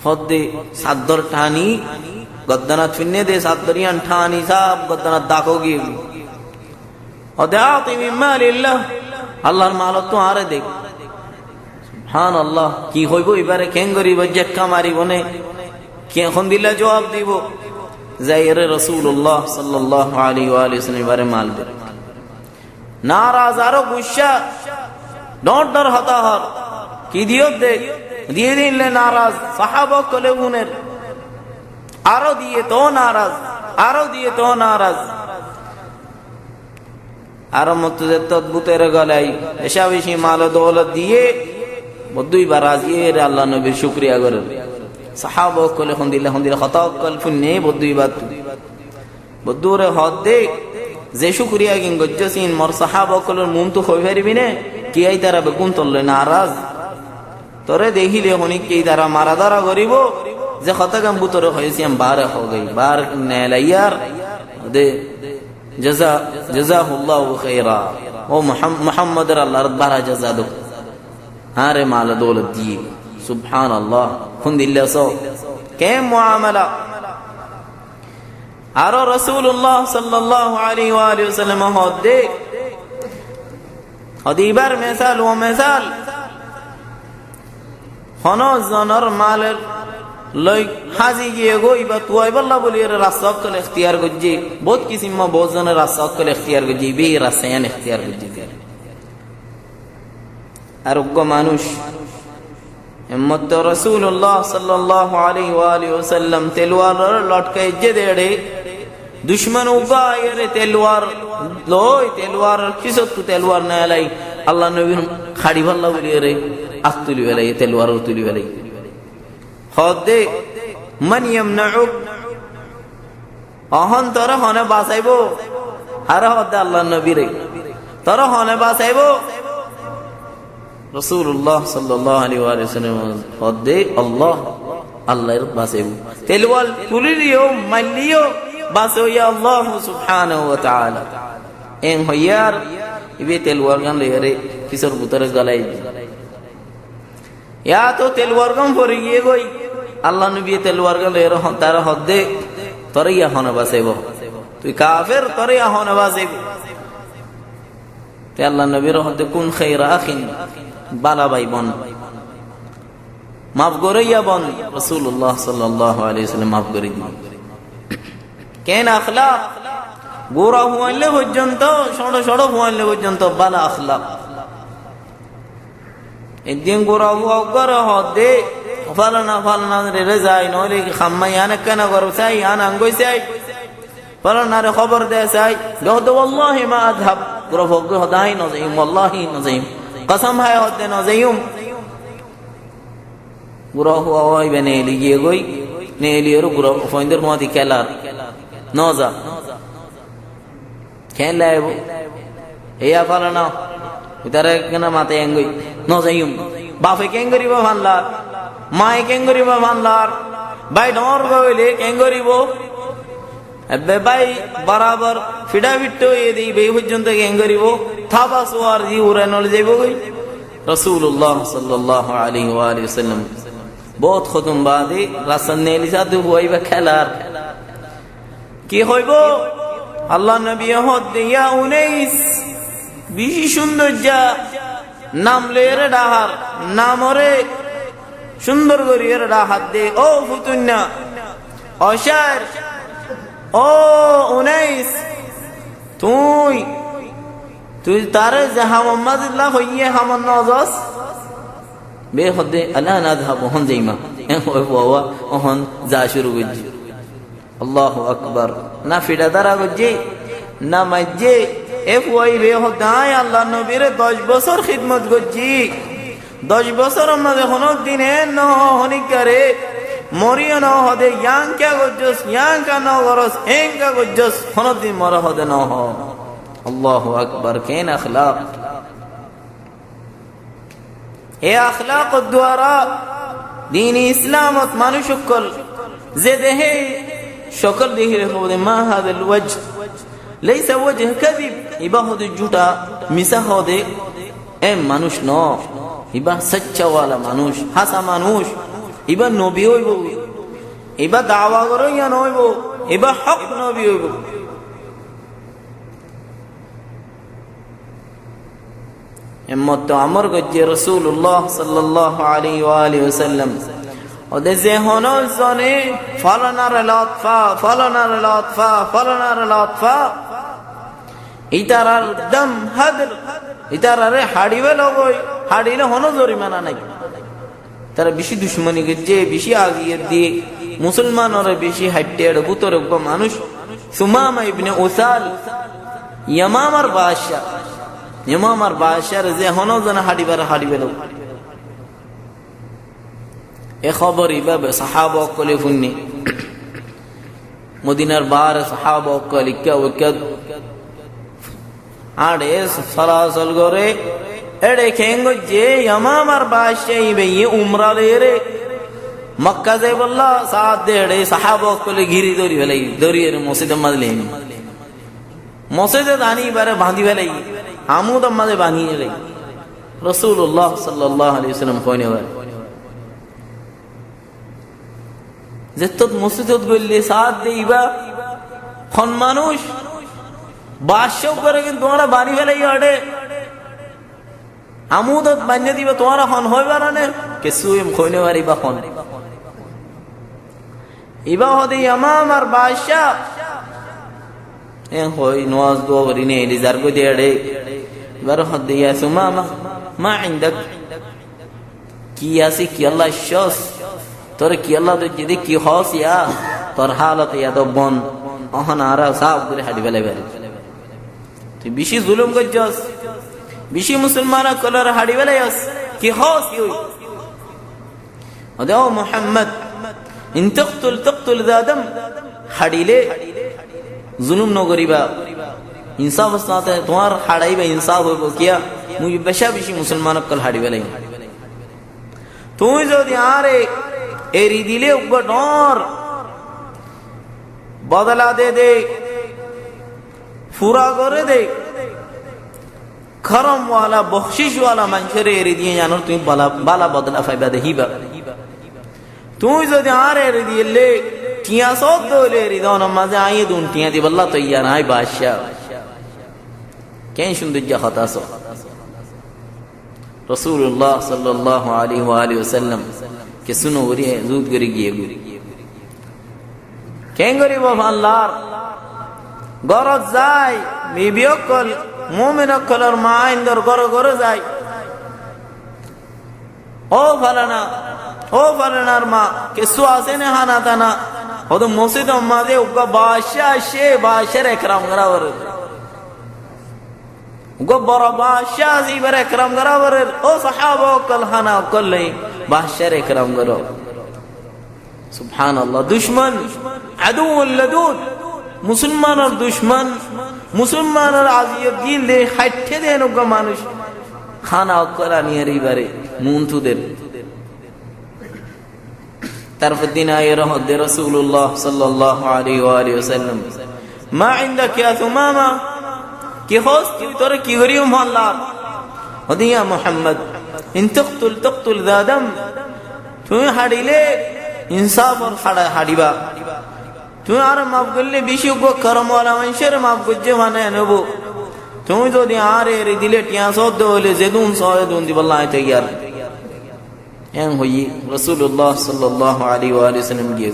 হদ্দে সাদ্দর ঠানি গদ্দানাত ফিন্নে দে সাদ্দরিয়ান ঠানি sub গদ্দানাত দাখো গিয়ে হদে আতি মিন মালিল্লাহ আল্লাহর মাল তো আরে দেখ সুবহানাল্লাহ কি হইব এবারে কেন গরিব জেক্কা মারিব নে কি এখন দিলা জবাব দিব যাইরে রাসূলুল্লাহ সাল্লাল্লাহু আলাইহি ওয়া সাল্লাম এবারে মাল দে নারাজ আরো গুসা ডর হতাহর কি দিও দে দিয়ে দিলে নারাজ সাহাবা কলে উনের আরো দিয়ে তো নারাজ আরো দিয়ে তো নারাজ আরো মতজে তদ্ভুতের গলাই এসা বেশি মাল দৌলত দিয়ে বদুই বারাজিয়ে আল্লাহ নবীর শুকরিয়া করে সাহাবা কলে হন্দিলে খতা কল ফুনে বদুই বাত বদুরে হদ দে যে শুকরিয়া কিন গজ্জসিন মর সাহাবা কলের মুম তো হই পারিবি নে কি আই তারা বেগুন তললে নারাজ তোরে দেখিলে হনি কি তারা মারা দারা করিব যে খতাগাম বুতরে হইছি আম বারে হো গই বার নেলাইয়ার দে জাযাহুল্লাহু খাইরা ও মুহাম্মদের আল্লাহর বারা জাযা দো আরে মাল দৌলত দি সুবহানাল্লাহ হুনদিল্লাহ সো কে মুআমালা আর রাসূলুল্লাহ সাল্লাল্লাহু আলাইহি ওয়া সাল্লাম হদে হদিবার মিসাল ও মিসাল হনজনর মালের লই হাজি গিয়ে গই বা তুই বল্লা বলি রাস্তা কল ইখতিয়ার গজি বহুত কিসিম মা বহুত জনের রাস্তা কল ইখতিয়ার গজি বে রাসায়ন ইখতিয়ার গজি আর ওগো মানুষ হিম্মত রাসূলুল্লাহ সাল্লাল্লাহু আলাইহি ওয়া সাল্লাম তলোয়ার লটকাই যে দেড়ে দুশমন উগায়ের তলোয়ার লই তলোয়ার কিসত তলোয়ার না লাই আল্লাহ নবী খাড়ি বল্লা বলি রে আতুলি ওলাই তলোয়ার তুলি ওলাই হদে মান ইয়ামনাউক অহন তোরা হনে বাঁচাইবো আর হদে আল্লাহ নবী রে তোরা হনে বাঁচাইবো রাসূলুল্লাহ সাল্লাল্লাহু আলাইহি ওয়া সাল্লাম হদে আল্লাহ আল্লাহর বাঁচাইবো তেলওয়াল তুলিও মালিও বাঁচাও ইয়া আল্লাহ সুবহানাহু ওয়া তাআলা এন হইয়ার ইবে তেলওয়াল গান রে কিসর বুতরে গলাই ইয়া তো তেলওয়ার গান পরে গিয়ে গই আল্লাহ নবী তেলওয়ার গান রে তার হদে তোরে ইয়া হনে বাঁচাইবো তুই কাফের তোরে ইয়া হনে বাঁচাইবো তে আল্লাহ নবীর হদে কোন খায়রা আখিন বালা ভাই বোন মাফ করে ইয়া বোন রাসূলুল্লাহ সাল্লাল্লাহু আলাইহি ওয়াসাল্লাম মাফ করে দিন কেন আখলাক গোরা হইলে পর্যন্ত ছোট হইলে পর্যন্ত বালা আখলাক একদিন গোরা হওয়ার হদে ফালনা রে যাই নইলে খাম্মাই আনে কেন করো চাই আন আঙ্গই চাই ফালনা রে খবর দে চাই গদ ওয়াল্লাহি মা আযহাব গোরা হগ হদাই নজাইম ওয়াল্লাহি নজাইম কসম হায় হদে নজাইম গোরা হওয়াই বনে লিয়ে গই নে লিয়ের গোরা ফইন্দের মতি খেলার নজা খেলাইব এয়া ফালনা ইতারে কেন মাতে আঙ্গই নজাইম বাপে কেন করিব ভানলার মায়ে কেন করিব ভানলার ভাই ডর গইলে কেন করিব এবে ভাই বরাবর ফিডা বিট্টো এ দেই বে পর্যন্ত কেন করিব থাবা সুয়ার জি উরে নল যাইব গই রাসূলুল্লাহ সাল্লাল্লাহু আলাইহি ওয়া সাল্লাম বহুত খতম বাদে রাসূল নেলি সাথে হইবা খেলার কি হইব আল্লাহ নবী হদ দিয়া 19 বেশি সুন্দর যা নাম লেরে ডাহার নামরে সুন্দর করিয়ে ডাহাত দে ও ফুতুন্না অশার ও 19 তুই তারে যাহা মোহাম্মদুল্লাহ হইয়ে হামন নজস বে হদে আলা নাযহাব হন যাইমা ওই বাবা হন যা শুরু গজি আল্লাহু আকবার না ফিডা দারা গজি না মাইজে এ ফুয়াই বে হদাই আল্লাহ নবীর 10 বছর খিদমত গজি 10 বছর আমাদের কোন দিনে ন হনিকারে মরিও ন হদে ইয়াং কে গজস ইয়াং কা ন গরস এং কা গজস কোন দিন মর হদে ন হ আল্লাহু আকবার কেন اخلاق এ اخلاق দ্বারা দ্বীন ইসলামত মানুষ সকল যে দেহে সকল দেহে হবে মা হাদাল ওয়াজহ লাইসা ওয়াজহ কাযিব ইবা হদে জুটা মিসা হদে এ মানুষ ন ইবা সচ্চা ওয়ালা মানুষ হাসা মানুষ এবার নবী হইব, এবার দাওয়া করো ইয়ান হইব, এবার হক নবী হইব। এমত তো আমর গজ্জে রাসূলুল্লাহ সাল্লাল্লাহু আলাইহি ওয়া আলিহি ওয়াসাল্লাম ওদের যে হনল জনে ফলনার লতফা ফলনার লতফা ফলনার লতফা ইতারার দম হাদর ইতারারে হাড়িবে লগই হাড়িলে হন জরিমানা নাই। তারা বেশি দুশ্মনী গজ্জে বেশি আগিয়ে দিয়ে মুসলমানরা বেশি হাইটে বুতর মানুষ। সুমামা ইবনে উসাল ইয়ামামার বাদশা, ইয়ামামার বাদশার যে হন জন হাড়িবে লোক এ খবর ইবাবে সাহাবা কলে ফুন্নি মদিনার বার সাহাবা কলে কেউ আড়ে সরাসল করে এড়ে খেঙ্গো যে ইয়ামামার বাদশা ইবে উমরা রে মক্কা যে বললা সাথ দেড়ে সাহাবা কলে ঘিরি দড়ি ফেলাই দড়িয়ে মসজিদে মাজলে মসজিদে দানি বারে বাঁধি ফেলাই আমুদ মাঝে বানিয়ে লাই রাসূলুল্লাহ সাল্লাল্লাহু আলাইহি ওয়াসাল্লাম কইনে হয় যে তোর মসজিদত গইলে সাথ দেইবা খন মানুষ বাদশা করে কিন্তু তোমরা বাড়ি ফেলাই আড়ে আমুদত বানিয়ে দিবা তোমরা খন হইবা না কিছু এম কইনে পারিবা খন ইবা হদে ইয়ামামার বাদশা এ হই নওয়াজ দোয়া করি নে রিজার কই দে আড়ে এবার হদে ইয়া সুমামা মা ইনদাক কি আছে কি আল্লাহ শস তোর কি আল্লাহ তো যদি কি হস ইয়া তোর হালত ইয়া তো বন অহন আরা সাব করে হাড়ি ফেলে ফেলে তুই বেশি জুলুম করছস বেশি মুসলমানা কলর হাড়ি ফেলে কি হস কি ওদে ও মুহাম্মদ ইন তকতুল যাদম হাড়িলে জুলুম ন করিবা ইনসাফ সাথে তোমার হাড়াইবা ইনসাফ হইব কিয়া মুই বেশি মুসলমান কল হাড়ি ফেলে তুই যদি আরে এরি দিলে ডর বদলা দে ফুরা করে দে খরম ওয়ালা বখশিশ ওয়ালা মানুষের এরি দিয়ে জানো তুমি বালা বদলা পাইবা দেহিবা। তুই যদি আর এরি দিলে টিয়া সব দলে এরি দাও না মাঝে আইয়ে দুন টিয়া দি বল্লা তো ইয়া নাই বাদশা কেন সুন্দর যা হতাশ রাসূলুল্লাহ সাল্লাল্লাহু আলাইহি ওয়া আলিহি ওয়াসাল্লাম কে শুনো ওরি জুদ করে গিয়ে কেন গরিব আল্লাহর গরজ যায় বিবিয়কল মুমিনকলর মা ইন্দর গরে যায় ও ফালানার মা কিছু আছে না হানা তানা ওদ মসজিদ মাঝে উগা বাদশা সে বাদশার একরাম করাবার উগা বড় বাদশা ইবার একরাম করাবার ও সাহাবা কল হানা কল বাদশার একরাম করো সুবহানাল্লাহ। দুশমন আদুউল লাদুদ মুসলমানের দুশমন মুসলমানের আজিয়ত দিলে হাইঠে দেন উগা মানুষ খানা কলা নিয়ে এবারে মুনতুদের তারপর দিন আয়ে রহমত দে রাসূলুল্লাহ সাল্লাল্লাহু আলাইহি ওয়া আলিহি ওয়াসাল্লাম মা ইনদাক ইয়া সুমামা কি হোস তুই তোরে কি করিও আল্লাহ ওদিয়া মুহাম্মদ ইন তকতুল যাদম তুই হাড়িলে ইনসাফ আর হাড়িবা তুই আর মাফ করলে বেশি করম ওয়ালা মানুষের মাফ করছে মানে নেব তুমি যদি আর এরি দিলে টিয়া সদ হলে যেদুন সয়দুন দিবাল্লাহ তৈয়ার এম হই রাসূলুল্লাহ সাল্লাল্লাহু আলাইহি ওয়া সাল্লাম গিয়ে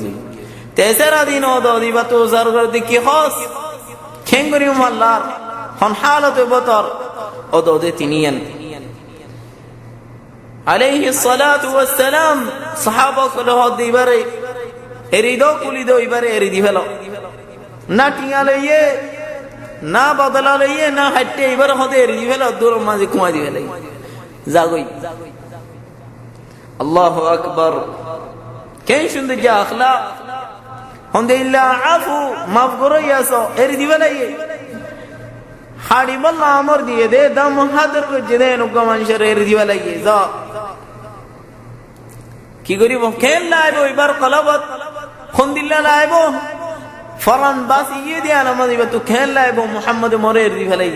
তেসরা দিন ও দিবা তো জারগর দেখি হস খেঙ্গরি আল্লাহর হন হালত বতর ও দে তিনিয়ান আলাইহি সালাতু ওয়াস সালাম সাহাবা কল দিবারে এরিদো কুলিদো ইবারে এরি দি ফেলো না টিয়া লইয়ে না বদলা লইয়ে না হাইটে এবার হতে এরি দি ফেলো দূর মাঝে কুমা দি ফেলাই জাগই আল্লাহু আকবার কেন সুন্দর যা আখলাক হন্দে ইল্লা আফু মাফ করো ইয়াসো এরি দি ফেলাই হাড়ি বল্লা আমর দিয়ে দে দম হাদর করে দে নুকা মানুষের এরি দি ফেলাই যা কি করিব খেল লাইব এবার কলবত খন্দিল্লা লাইব ফরান বাস ইয়ে দিয়া নামাজ ইবা তো খেল লাইব মুহাম্মদ মরের দি ফেলাই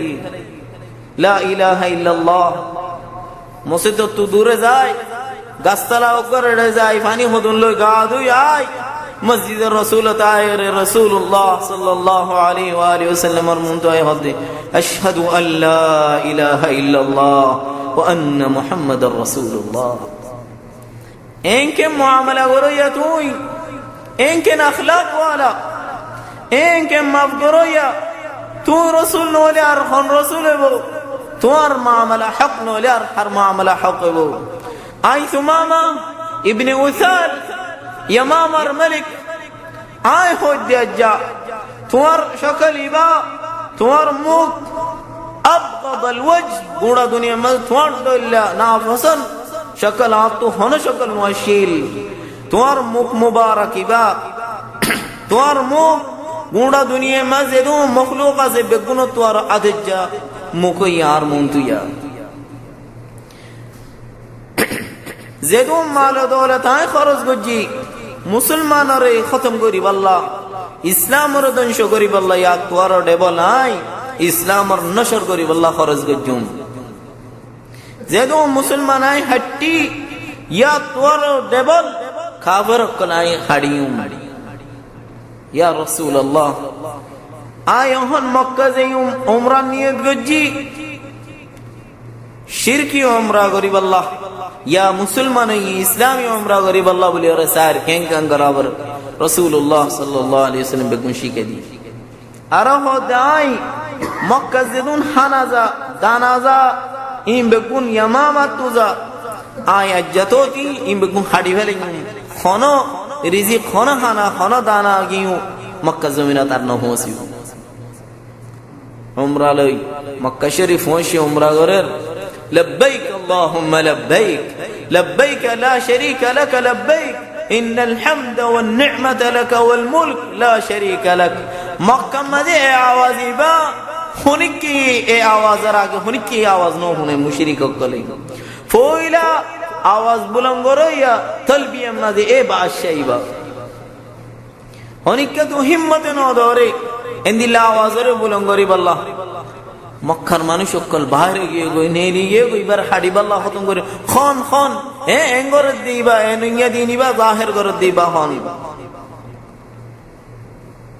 লা ইলাহা ইল্লাল্লাহ মসজিদ তো দূরে যায় গাছতলা করে যাই পানি হদুন লই গা ধুই আই মসজিদের রসুল তাইরে রাসূলুল্লাহ সাল্লাল্লাহু আলাইহি ওয়া আলিহি ওয়াসাল্লামের মুনতাহে হদে আশহাদু আল্লা ইলাহা ইল্লাল্লাহ ওয়া আন্না মুহাম্মাদার রাসূলুল্লাহ। এনকে মুআমালা করইয়া তুই এনকে আখলাক ওয়ালা এনকে মাফ করইয়া তুই রাসূল নলে আর খন রাসূল হবো তোর মুআমালা হক নলে আর হার মুআমালা হক হবো। আই সুমামা ইবনে উসাল ইয়ামামার মালিক আয় হজ্জা যা তোমার সকল ইবা তোমার মুখ আবগাদ আলওয়াজহ গোড়া দুনিয়া মে তোমার দল্লা না ফসন সকল আতো হন সকল মুশিল তোমার মুখ মুবারক ইবা তোমার মুখ গোড়া দুনিয়া মে যেদু মখলুক আছে বেগুন তোমার আদজ্জা মুখ ইয়ার মুনতুয়া যেদু মাল দৌলত আয় খরচ গজি মুসলমানরে খতম করিব আল্লাহ ইসলামর ধ্বংস করিব আল্লাহ ইয়া তোর ডেবল নাই ইসলামর নশর করিব আল্লাহ খরচ গজুম যেদু মুসলমান আই হট্টি ইয়া তোর ডেবল কাফর কলাই হাড়িউম ইয়া রাসূলুল্লাহ আয় হন মক্কা যাইউম উমরা নিয়ত গজি শিরকি উমরা করিব আল্লাহ ইয়া মুসলমান ইসলামী উমরা করিব আল্লাহ বলি ওরে সার কেন কান বরাবর রাসূলুল্লাহ সাল্লাল্লাহু আলাইহি ওয়াসাল্লাম বেগুন শিখে দি আর হদাই মক্কা যেদুন হানাজা দানাজা ইম বেগুন ইয়ামামা তুজা আয় যততি ইম বেগুন হাড়ি ফেলে খন রিজিক খন হানা খন দানা গিউ মক্কা জমিনা তার নহসি উমরা লই মক্কা শরীফ হইছে উমরা করের لبيك اللهم لبيك لبيك لا شريك لك لبيك إن الحمد والنعمة لك والملك لا شريك لك مكة مدي آوازي با هنكي آواز راك هنكي آواز نو هنه مشرك كله فويلا آواز بلند گريا تلبية مدي باشي با هنكي تو همت نو دوري اندي لا آواز ره بلند گري بالله মক্কার মানুষ সকল বাইরে গিয়ে গই নেলি গিয়ে গইবার হাড়ি বাল্লা খতম করে খন খন এঙ্গর দিবা এনুইয়া দিনিবা জাহের করে দিবা হন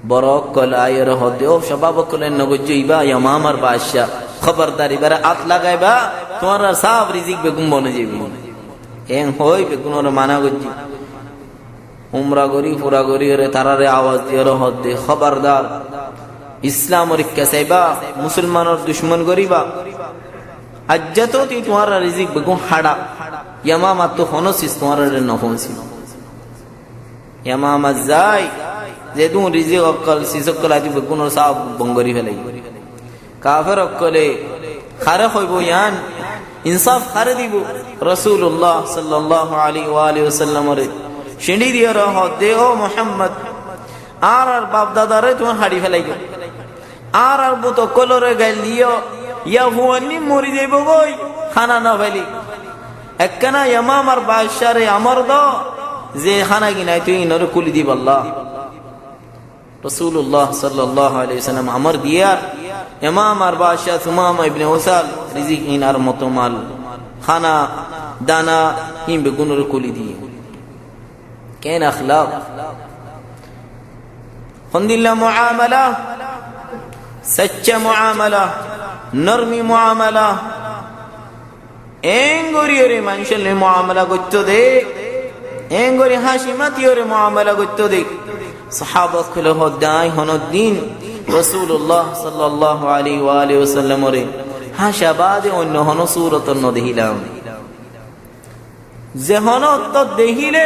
বরকল আয়ের হদেও সবাব কলেন নগজইবা ইয়ামামার বাদশা খবরদারি বারে আত লাগাইবা তোমার সব রিজিক বেগুম বনে যাবি এন হই বেগুনর মানা গজি উমরা গরি পুরা গরি রে তারারে আওয়াজ দিয়র হদে খবরদার ইসলামর কাসাইবা মুসলমানর দুশমন গরিবা আজ্জাতো তি তোমার রিজিক বেগুন হাড়া ইয়ামামা তো হনসিস তোমার রে নহনসি ইয়ামামা যাই যেদু রিজিক অকল সিসকল আদি বেগুনর সব বঙ্গরি ফেলাই কাফের অকলে খারে হইব ইয়ান ইনসাফ খারে দিব রাসূলুল্লাহ সাল্লাল্লাহু আলাইহি ওয়া আলিহি ওয়াসাল্লাম রে শিনি দিয়া রহ দেও মুহাম্মদ আর বাপ দাদারে তোমার হাড়ি ফেলাই গো আর বুত কলরে গাইলিও ইয়া হুয়ানি মরি যাইব গই খানা না ফেলি একখানা ইয়ামামার বাদশারে আমর দ যে খানা গিনাই তুই ইনরে কুলি দিব আল্লাহ রাসূলুল্লাহ সাল্লাল্লাহু আলাইহি ওয়াসাল্লাম আমর দিয়ার ইয়ামামার বাদশা সুমামা ইবনে উসাল রিজিক ইনার মতো মাল খানা দানা ইন বেগুনর কুলি দিয়ে কেন আখলাক ফন্দিল্লা মুআমালা সচ্চা মুআমালা নরমি মুআমালা এঙ্গরিয়রে মানুষের মুআমালা করতে দে এঙ্গরি হাসিমাতিয়রে মুআমালা করতে দে সাহাবা কুল হদাই হনদিন রাসূলুল্লাহ সাল্লাল্লাহু আলাইহি ওয়া আলিহি ওয়াসাল্লাম রে হাসাবাদে অন্য হন সূরত ন দেখিলাম যে হনত দেখিলে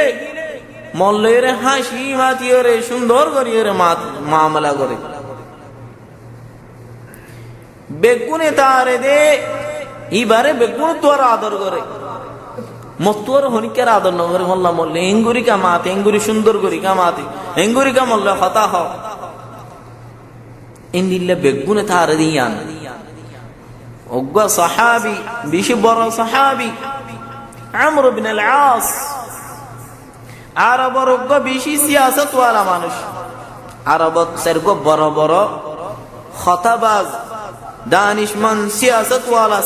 মল্লের হাসি মাতিয়রে সুন্দর করিয়রে মুআমালা করে বেগুনে তারে দে ইবারে বেগুন তোর আদর করে মতুয়ার হনিকের আদর ন করে মোল্লা মল্লে এঙ্গুরি কামাতে এঙ্গুরি সুন্দর করি কামাতে এঙ্গুরি কামল্লা হতা হ ইন্দিল্লা বেগুনে তারে দিয়ান ওগা সাহাবী বেশি বড় সাহাবী আমর ইবনে আল আস আরবর ওগা বেশি সিয়াসত ওয়ালা মানুষ আরবত সরগো বড় বড় খতাবাজ দানিশমান সিয়াসত ওয়ালা